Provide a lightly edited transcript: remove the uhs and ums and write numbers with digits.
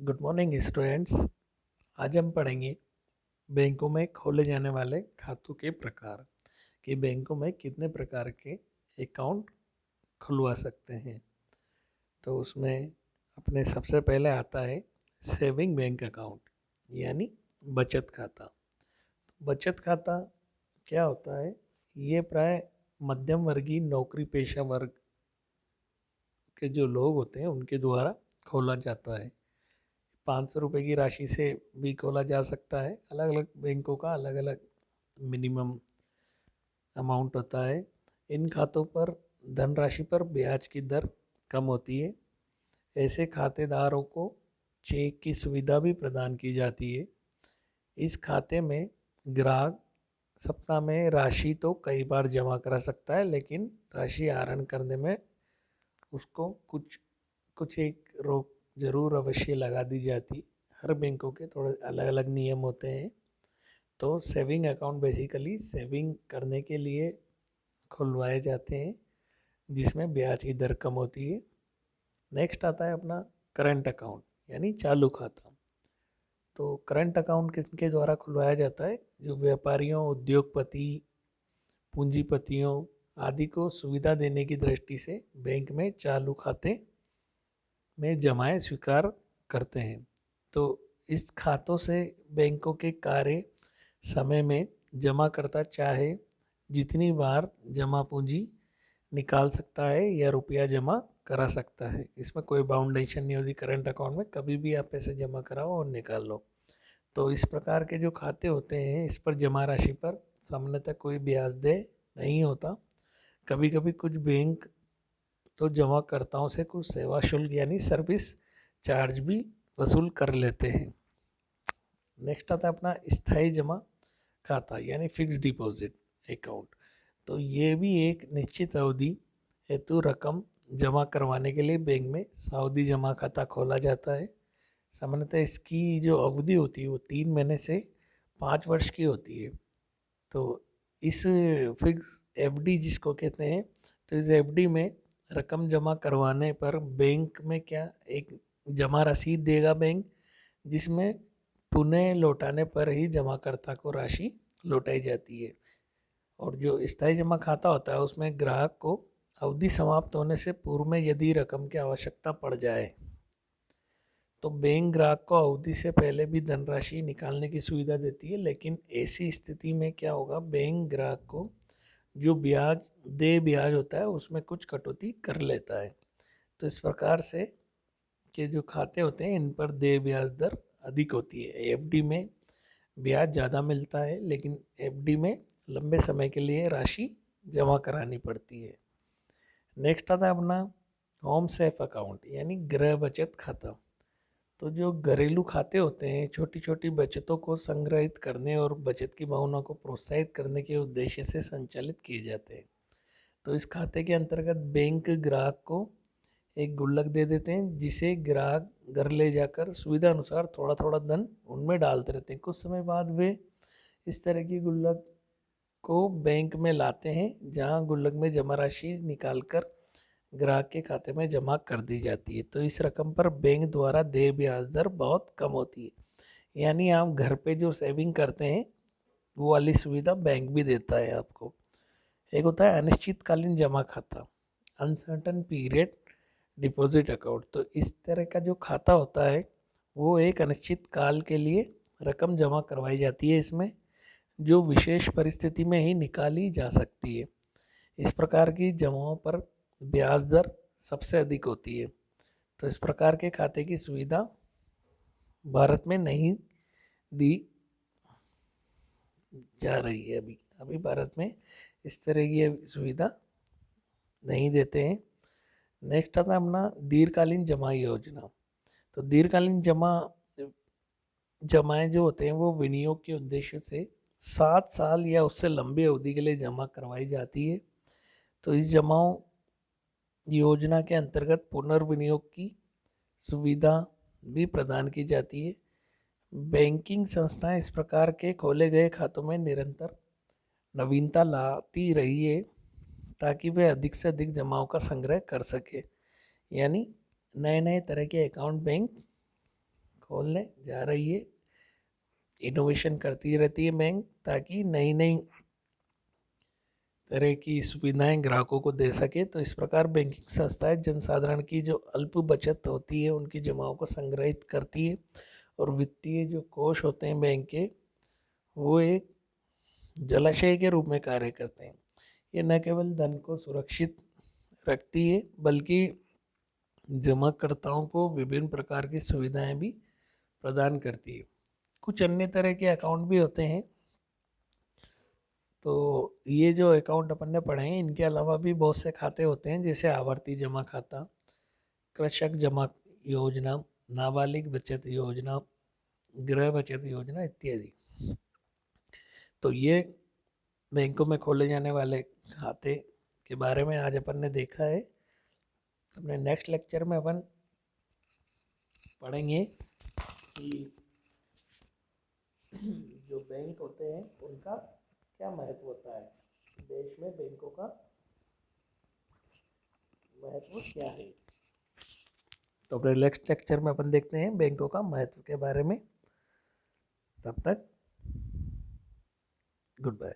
Good morning students. आज हम पढ़ेंगे बैंकों में खोले जाने वाले खातों के प्रकार कि बैंकों में कितने प्रकार के अकाउंट खुलवा सकते हैं। तो उसमें अपने सबसे पहले आता है सेविंग बैंक अकाउंट यानी बचत खाता। बचत खाता क्या होता है? ये प्राय मध्यम वर्गीय नौकरी पेशा वर्ग के जो लोग होते हैं उनके द्वारा खोला जाता है। 500 रुपये की राशि से भी खोला जा सकता है। अलग अलग बैंकों का अलग अलग मिनिमम अमाउंट होता है। इन खातों पर धनराशि पर ब्याज की दर कम होती है। ऐसे खातेदारों को चेक की सुविधा भी प्रदान की जाती है। इस खाते में ग्राहक सप्ताह में राशि तो कई बार जमा करा सकता है, लेकिन राशि आहरण करने में उसको कुछ कुछ एक रोक जरूर अवश्य लगा दी जाती। हर बैंकों के थोड़े अलग अलग नियम होते हैं। तो सेविंग अकाउंट बेसिकली सेविंग करने के लिए खुलवाए जाते हैं, जिसमें ब्याज की दर कम होती है। नेक्स्ट आता है अपना करंट अकाउंट यानी चालू खाता। तो करंट अकाउंट किसके द्वारा खुलवाया जाता है? जो व्यापारियों, उद्योगपति, पूंजीपतियों आदि को सुविधा देने की दृष्टि से बैंक में चालू खाते में जमाएं स्वीकार करते हैं। तो इस खातों से बैंकों के कार्य समय में जमाकर्ता चाहे जितनी बार जमा पूंजी निकाल सकता है या रुपया जमा करा सकता है। इसमें कोई बाउंडेशन नहीं होती। करंट अकाउंट में कभी भी आप पैसे जमा कराओ और निकाल लो। तो इस प्रकार के जो खाते होते हैं, इस पर जमा राशि पर सामान्यतः कोई ब्याज दे नहीं होता। कभी कभी कुछ बैंक तो जमाकर्ताओं से कुछ सेवा शुल्क यानी सर्विस चार्ज भी वसूल कर लेते हैं। नेक्स्ट आता है अपना स्थायी जमा खाता यानी फिक्स डिपॉजिट अकाउंट। तो ये भी एक निश्चित अवधि हेतु रकम जमा करवाने के लिए बैंक में सावधि जमा खाता खोला जाता है। सामान्यतः इसकी जो अवधि होती है वो 3 महीने से 5 वर्ष की होती है। तो इस फिक्स एफडी जिसको कहते हैं, तो इस एफडी में रकम जमा करवाने पर बैंक में क्या एक जमा रसीद देगा बैंक, जिसमें पुनः लौटाने पर ही जमाकर्ता को राशि लौटाई जाती है। और जो स्थायी जमा खाता होता है उसमें ग्राहक को अवधि समाप्त होने से पूर्व में यदि रकम की आवश्यकता पड़ जाए तो बैंक ग्राहक को अवधि से पहले भी धनराशि निकालने की सुविधा देती है। लेकिन ऐसी स्थिति में क्या होगा, बैंक ग्राहक को जो ब्याज होता है उसमें कुछ कटौती कर लेता है। तो इस प्रकार से के जो खाते होते हैं इन पर देय ब्याज दर अधिक होती है। एफडी में ब्याज ज़्यादा मिलता है, लेकिन एफडी में लंबे समय के लिए राशि जमा करानी पड़ती है। नेक्स्ट आता है अपना होम सेफ अकाउंट यानी गृह बचत खाता। तो जो घरेलू खाते होते हैं छोटी छोटी बचतों को संग्रहित करने और बचत की भावना को प्रोत्साहित करने के उद्देश्य से संचालित किए जाते हैं। तो इस खाते के अंतर्गत बैंक ग्राहक को एक गुल्लक दे देते हैं, जिसे ग्राहक घर ले जाकर सुविधा अनुसार थोड़ा थोड़ा धन उनमें डालते रहते हैं। कुछ समय बाद वे इस तरह की गुल्लक को बैंक में लाते हैं, जहां गुल्लक में जमा राशि निकालकर ग्राहक के खाते में जमा कर दी जाती है। तो इस रकम पर बैंक द्वारा देय ब्याज दर बहुत कम होती है। यानी आप घर पे जो सेविंग करते हैं वो वाली सुविधा बैंक भी देता है आपको। एक होता है अनिश्चितकालीन जमा खाता, अनसर्टन पीरियड डिपॉजिट अकाउंट। तो इस तरह का जो खाता होता है वो एक अनिश्चित काल के लिए रकम जमा करवाई जाती है इसमें, जो विशेष परिस्थिति में ही निकाली जा सकती है। इस प्रकार की जमाओं पर ब्याज दर सबसे अधिक होती है। तो इस प्रकार के खाते की सुविधा भारत में नहीं दी जा रही है। अभी अभी भारत में इस तरह की सुविधा नहीं देते हैं। नेक्स्ट आता है अपना दीर्घकालीन जमा योजना। तो दीर्घकालीन जमाएं जो होते हैं वो विनियोग के उद्देश्य से 7 साल या उससे लंबी अवधि के लिए जमा करवाई जाती है। तो इस जमाओं योजना के अंतर्गत पुनर्विनियोग की सुविधा भी प्रदान की जाती है। बैंकिंग संस्थाएं इस प्रकार के खोले गए खातों में निरंतर नवीनता लाती रही है, ताकि वे अधिक से अधिक जमाओं का संग्रह कर सके। यानी नए नए तरह के अकाउंट बैंक खोलने जा रही है। इनोवेशन करती रहती है बैंक, ताकि नई नई तरह की सुविधाएं ग्राहकों को दे सके। तो इस प्रकार बैंकिंग संस्थाएं जनसाधारण की जो अल्प बचत होती है उनकी जमाओं को संग्रहित करती है, और वित्तीय जो कोष होते हैं बैंक के, वो एक जलाशय के रूप में कार्य करते हैं। ये न केवल धन को सुरक्षित रखती है, बल्कि जमाकर्ताओं को विभिन्न प्रकार की सुविधाएं भी प्रदान करती है। कुछ अन्य तरह के अकाउंट भी होते हैं। तो ये जो अकाउंट अपन ने पढ़े हैं, इनके अलावा भी बहुत से खाते होते हैं, जैसे आवर्ती जमा खाता, कृषक जमा योजना, नाबालिग बचत योजना, गृह बचत योजना इत्यादि। तो ये बैंकों में खोले जाने वाले खाते के बारे में आज अपन ने देखा है। अपने नेक्स्ट लेक्चर में अपन पढ़ेंगे कि जो बैंक होते हैं उनका क्या महत्व होता है, देश में बैंकों का महत्व क्या है। तो अपने नेक्स्ट लेक्चर में अपन देखते हैं बैंकों का महत्व के बारे में। तब तक गुड बाय।